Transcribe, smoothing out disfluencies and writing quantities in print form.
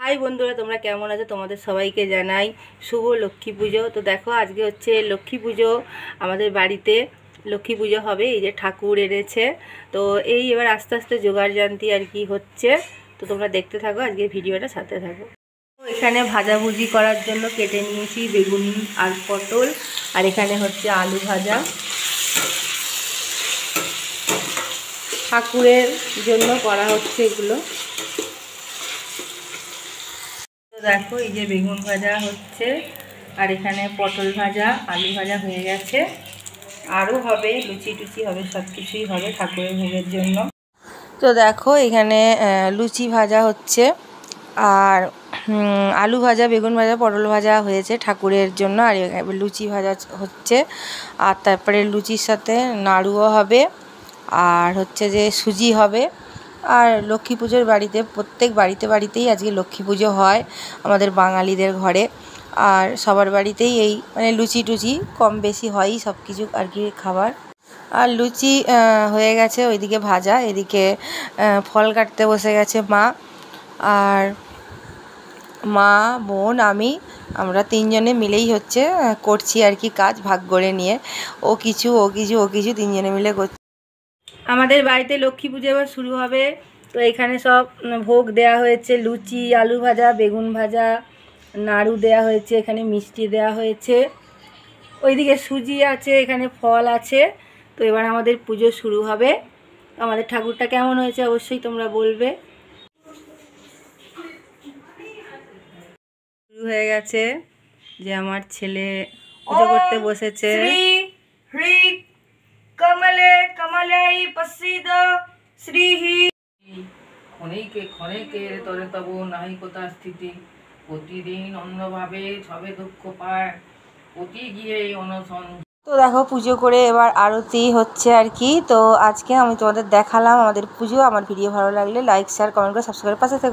High বন্ধুরা, তোমরা কেমন আছো? তোমাদের সবাইকে জানাই শুভ লক্ষ্মী পুজো। তো দেখো, আজকে হচ্ছে লক্ষ্মী পুজো। আমাদের বাড়িতে লক্ষ্মী পুজো হবে। এই যে ঠাকুর এনেছে, তো এই এবার আস্তে আস্তে জোগাড় জান্তি আর কি হচ্ছে। তো তোমরা দেখতে থাকো, আজকে ভিডিওটা সাথে থাকো। এখানে ভাজাভুজি করার জন্য কেটে নিয়েছি বেগুন আর পটল, আর এখানে হচ্ছে আলু ভাজা। ঠাকুরের জন্য করা হচ্ছে এগুলো। তো দেখো, এই যে বেগুন ভাজা হচ্ছে, আর এখানে পটল ভাজা, আলু ভাজা হয়ে গেছে। আরও হবে, লুচি টুচি হবে, সব কিছুই হবে ঠাকুরের ভোগের জন্য। তো দেখো, এখানে লুচি ভাজা হচ্ছে, আর আলু ভাজা, বেগুন ভাজা, পটল ভাজা হয়েছে ঠাকুরের জন্য। আর লুচি ভাজা হচ্ছে, আর তারপরে লুচির সাথে নাড়ুও হবে, আর হচ্ছে যে সুজি হবে। আর লক্ষ্মী পুজোর বাড়িতে, প্রত্যেক বাড়িতেই আজকে লক্ষ্মী পুজো হয় আমাদের বাঙালিদের ঘরে। আর সবার বাড়িতেই এই মানে লুচি টুচি কম বেশি হয়ই, সব কিছু আর কি খাবার। আর লুচি হয়ে গেছে, ওইদিকে ভাজা, এদিকে ফল কাটতে বসে গেছে মা। আর মা, বোন, আমরা তিনজনে মিলেই হচ্ছে করছি আর কি কাজ, ভাগ করে নিয়ে। ও কিছু তিনজনে মিলে করছি। আমাদের বাড়িতে লক্ষ্মী পুজো এবার শুরু হবে। তো এখানে সব ভোগ দেয়া হয়েছে, লুচি, আলু ভাজা, বেগুন ভাজা, নাড়ু দেয়া হয়েছে, এখানে মিষ্টি দেয়া হয়েছে, ওইদিকে সুজি আছে, এখানে ফল আছে। তো এবার আমাদের পুজো শুরু হবে। আমাদের ঠাকুরটা কেমন হয়েছে অবশ্যই তোমরা বলবে। শুরু হয়ে গেছে, যে আমার ছেলে পুজো করতে বসেছে। কমলে কমলাই প্রসিদ্ধ শ্রীহি ক্ষণিকে ক্ষণিকে তরে তব নাহি কোথা স্থিতি, প্রতিদিন অন্যভাবে সবে দুঃখ পায়, প্রতি গিয়ে অনশন। তো দেখো, পুজো করে এবার আরতি হচ্ছে আর কি। তো আজকে আমি তোমাদের দেখালাম আমাদের পুজো। আমার ভিডিও ভালো লাগলে লাইক, শেয়ার, কমেন্ট করে সাবস্ক্রাইব করে পাশে থেকো।